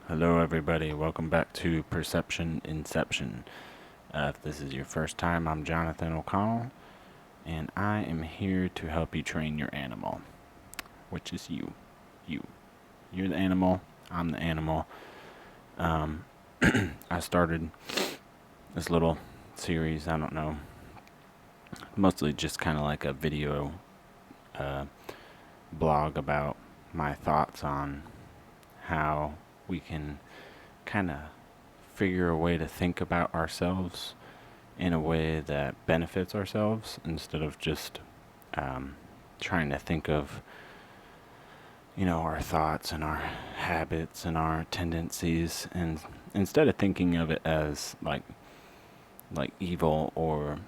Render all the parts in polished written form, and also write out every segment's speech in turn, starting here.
Hello, everybody. Welcome back to Perception Inception. If this is your first time, I'm Jonathan O'Connell, and I am here to help you train your animal, which is you. You. You're the animal. I'm the animal. Um, I started this little series, I don't know, mostly just kind of like a video uh, blog about my thoughts on how we can kind of figure a way to think about ourselves in a way that benefits ourselves instead of just um, trying to think of our thoughts and our habits and our tendencies, and instead of thinking of it as like evil or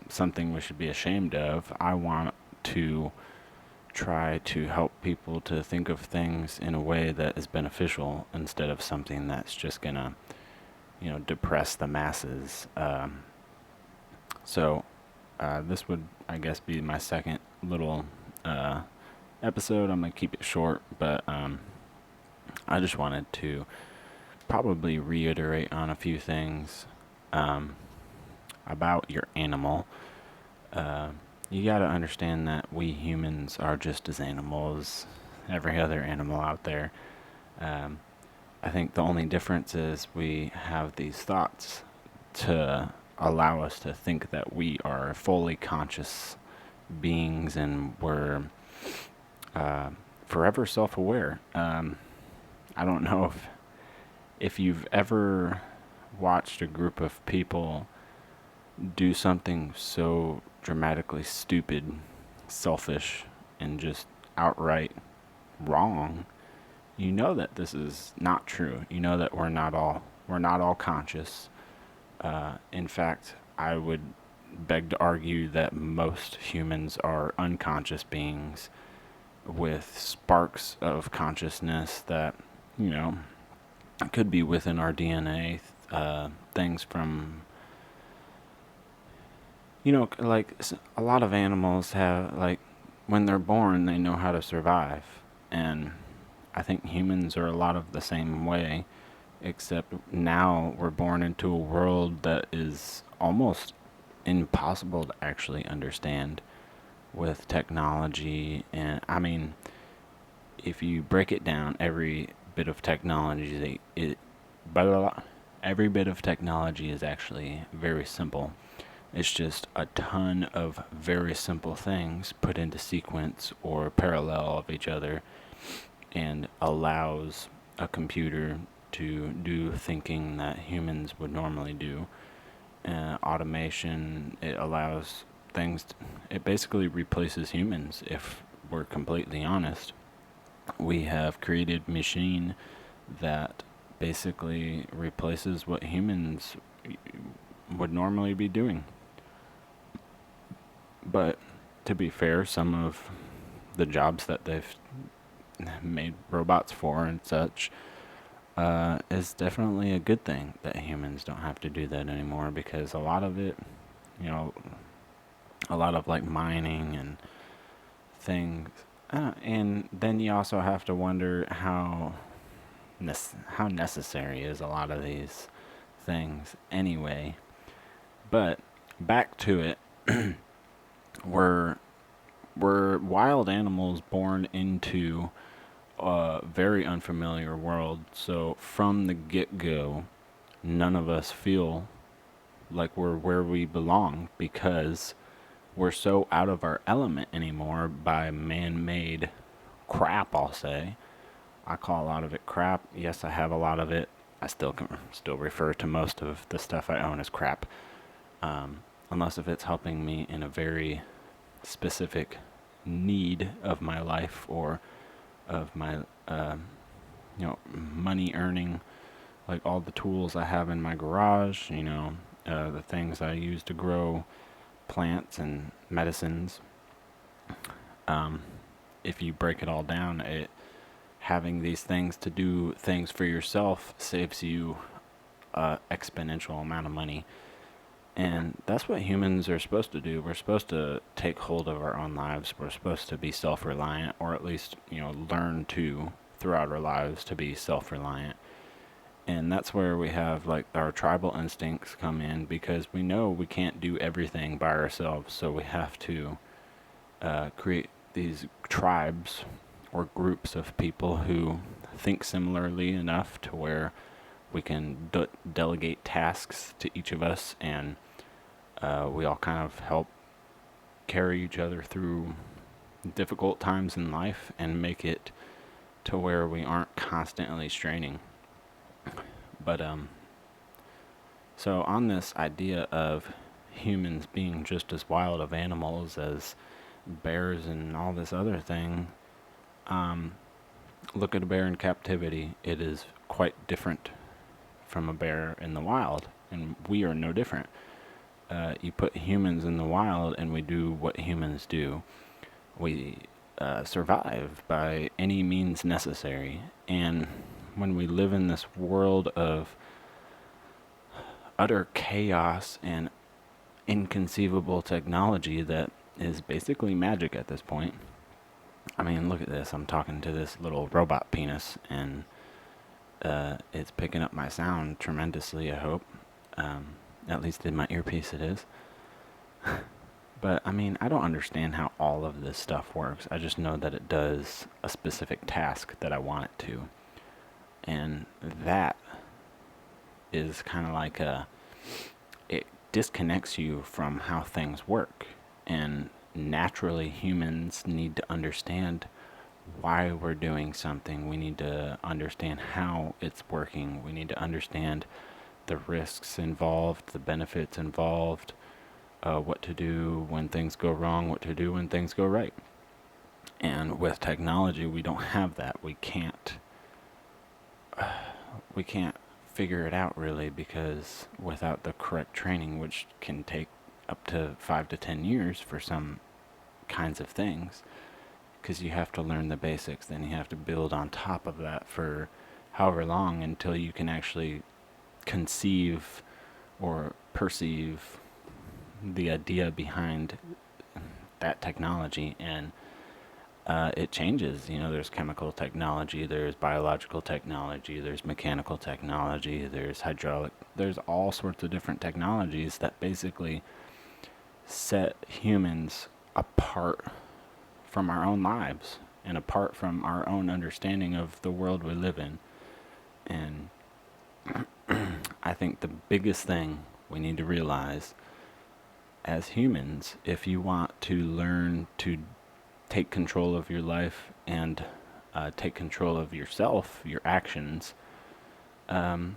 something we should be ashamed of. I want to try to help people to think of things in a way that is beneficial instead of something that's just gonna depress the masses. So this would, I guess, be my second little uh, episode. I'm gonna keep it short, but I just wanted to probably reiterate on a few things um, about your animal. Uh, you got to understand that we humans are just as animals, every other animal out there. Um, I think the only difference is we have these thoughts to allow us to think that we are fully conscious beings and we're uh, forever self-aware. I don't know if you've ever watched a group of people do something so dramatically stupid, selfish, and just outright wrong. You know that this is not true. You know that we're not all conscious. In fact, I would beg to argue that most humans are unconscious beings with sparks of consciousness that, you know, could be within our DNA. Things from, like a lot of animals have, like, when they're born, they know how to survive. And I think humans are a lot of the same way, except now we're born into a world that is almost impossible to actually understand with technology. And I mean, if you break it down, every bit of technology, blah, blah, blah, every bit of technology is actually very simple. It's just a ton of very simple things put into sequence or parallel of each other and allows a computer to do thinking that humans would normally do. Automation, it allows it basically replaces humans if we're completely honest. We have created machine that basically replaces what humans would normally be doing. But to be fair, some of the jobs that they've made robots for and such is definitely a good thing that humans don't have to do that anymore, because a lot of it, you know, a lot of like mining and things. And then you also have to wonder how necessary is a lot of these things anyway. But back to it, we're we're wild animals born into a very unfamiliar world. So from the get go, none of us feel like we're where we belong because we're so out of our element anymore by man made crap, I'll say. I call a lot of it crap. Yes, I have a lot of it. I still refer to most of the stuff I own as crap, unless if it's helping me in a very specific need of my life or of my money earning, like all the tools I have in my garage, the things I use to grow plants and medicines. um, if you break it all down, having these things to do things for yourself saves you an exponential amount of money. And that's what humans are supposed to do. We're supposed to take hold of our own lives. We're supposed to be self-reliant, or at least, learn to throughout our lives to be self-reliant. And that's where we have like our tribal instincts come in, because we know we can't do everything by ourselves. So we have to create these tribes or groups of people who think similarly enough to where we can delegate tasks to each of us, and we all kind of help carry each other through difficult times in life and make it to where we aren't constantly straining. But so on this idea of humans being just as wild of animals as bears and all this other thing, look at a bear in captivity. It is quite different from a bear in the wild, and we are no different. You put humans in the wild and we do what humans do. We survive by any means necessary. And when we live in this world of utter chaos and inconceivable technology that is basically magic at this point. I mean, look at this. I'm talking to this little robot penis, and it's picking up my sound tremendously, I hope. At least in my earpiece it is. But, I mean, I don't understand how all of this stuff works. I just know that it does a specific task that I want it to. And that is kind of like it disconnects you from how things work. And naturally, humans need to understand why we're doing something. We need to understand how it's working. We need to understand the risks involved, the benefits involved, what to do when things go wrong, what to do when things go right. And with technology, we don't have that. We can't figure it out really, because without the correct training, which can take up to 5 to 10 years for some kinds of things, because you have to learn the basics, then you have to build on top of that for however long until you can actually conceive or perceive the idea behind that technology. And it changes. There's chemical technology, there's biological technology, there's mechanical technology, there's hydraulic, there's all sorts of different technologies that basically set humans apart from our own lives and apart from our own understanding of the world we live in. And I think the biggest thing we need to realize as humans, if you want to learn to take control of your life and take control of yourself, your actions, then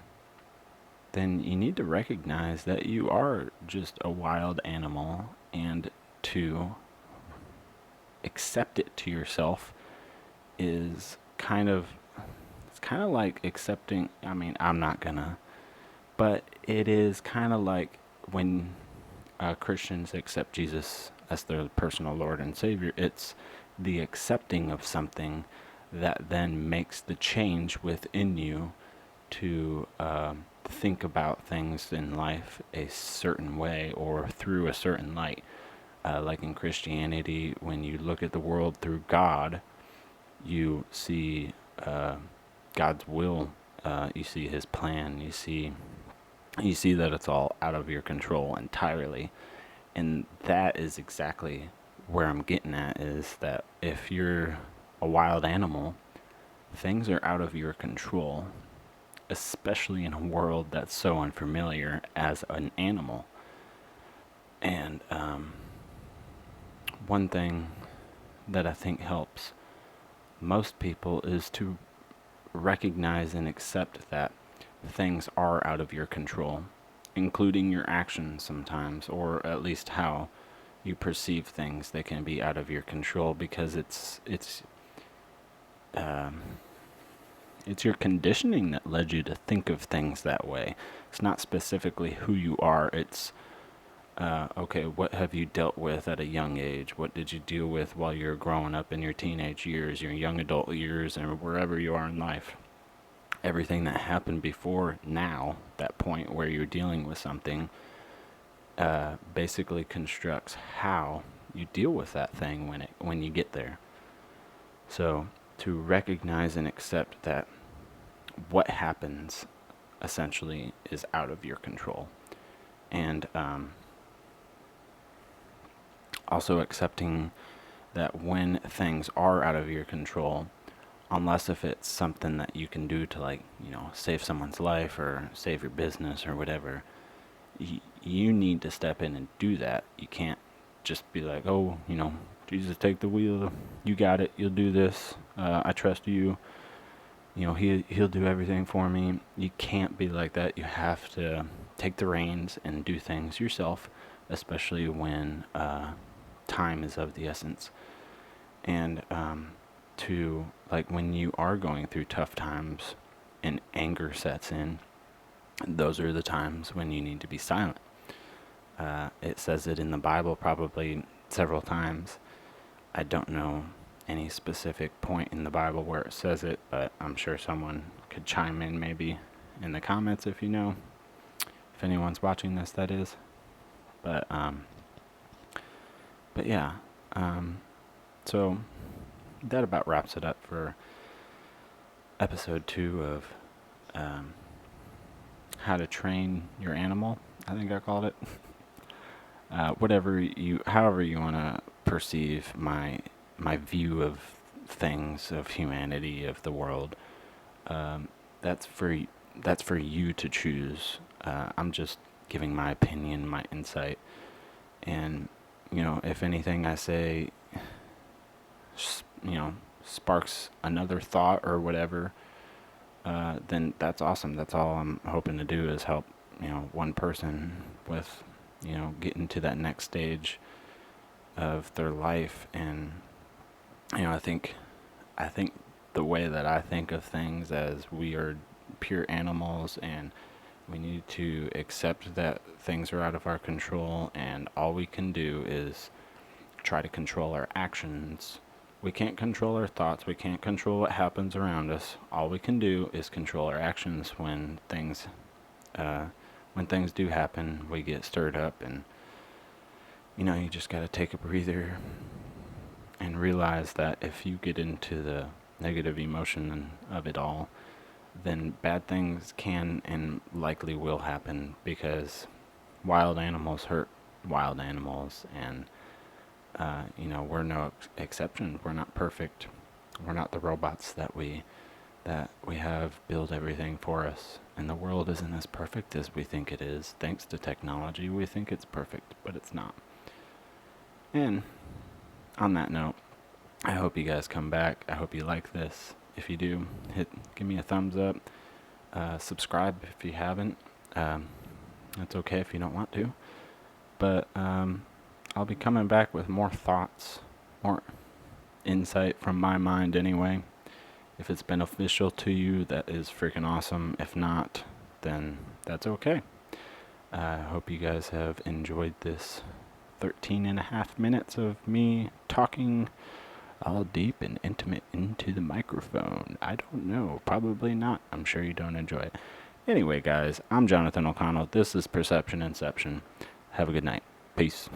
you need to recognize that you are just a wild animal, and to accept it to yourself is it's kind of like accepting, I mean, I'm not gonna, but it is kind of like when Christians accept Jesus as their personal Lord and Savior. It's the accepting of something that then makes the change within you to think about things in life a certain way or through a certain light. Like in Christianity, when you look at the world through God, you see God's will, you see His plan, you see that it's all out of your control entirely. And that is exactly where I'm getting at, is that if you're a wild animal, things are out of your control, especially in a world that's so unfamiliar as an animal. And one thing that I think helps most people is to recognize and accept that things are out of your control, including your actions sometimes, or at least how you perceive things. They can be out of your control because it's your conditioning that led you to think of things that way. It's not specifically who you are. It's okay, what have you dealt with at a young age? What did you deal with while you're growing up in your teenage years, your young adult years, and wherever you are in life? Everything that happened before now, that point where you're dealing with something, basically constructs how you deal with that thing when you get there. So to recognize and accept that what happens essentially is out of your control. And also accepting that when things are out of your control, unless if it's something that you can do to, like, save someone's life or save your business or whatever, you need to step in and do that. You can't just be like, oh, Jesus, take the wheel. You got it. You'll do this. I trust you. He'll do everything for me. You can't be like that. You have to take the reins and do things yourself, especially when time is of the essence. And to, like, when you are going through tough times and anger sets in, those are the times when you need to be silent. It says it in the Bible probably several times. I don't know any specific point in the Bible where it says it, but I'm sure someone could chime in maybe in the comments if you know. If anyone's watching this, that is. But yeah. So that about wraps it up for episode 2 of how to train your animal, I think I called it. However you want to perceive my view of things, of humanity, of the world, that's for you to choose. I'm just giving my opinion, my insight, and if anything I say, sparks another thought or whatever, then that's awesome. That's all I'm hoping to do is help one person with getting to that next stage of their life. And I think the way that I think of things, as we are pure animals and we need to accept that things are out of our control, and all we can do is try to control our actions. We can't control our thoughts. We can't control what happens around us. All we can do is control our actions when things do happen. We get stirred up, and you just got to take a breather and realize that if you get into the negative emotion of it all, then bad things can and likely will happen, because wild animals hurt wild animals, and we're no exception. We're not perfect. We're not the robots that we have build everything for us. And the world isn't as perfect as we think it is. Thanks to technology, we think it's perfect, but it's not. And on that note, I hope you guys come back. I hope you like this. If you do, give me a thumbs up. Subscribe if you haven't. It's okay if you don't want to. But I'll be coming back with more thoughts, more insight from my mind anyway. If it's beneficial to you, that is freaking awesome. If not, then that's okay. I hope you guys have enjoyed this 13 and a half minutes of me talking all deep and intimate into the microphone. I don't know. Probably not. I'm sure you don't enjoy it. Anyway, guys, I'm Jonathan O'Connell. This is Perception Inception. Have a good night. Peace.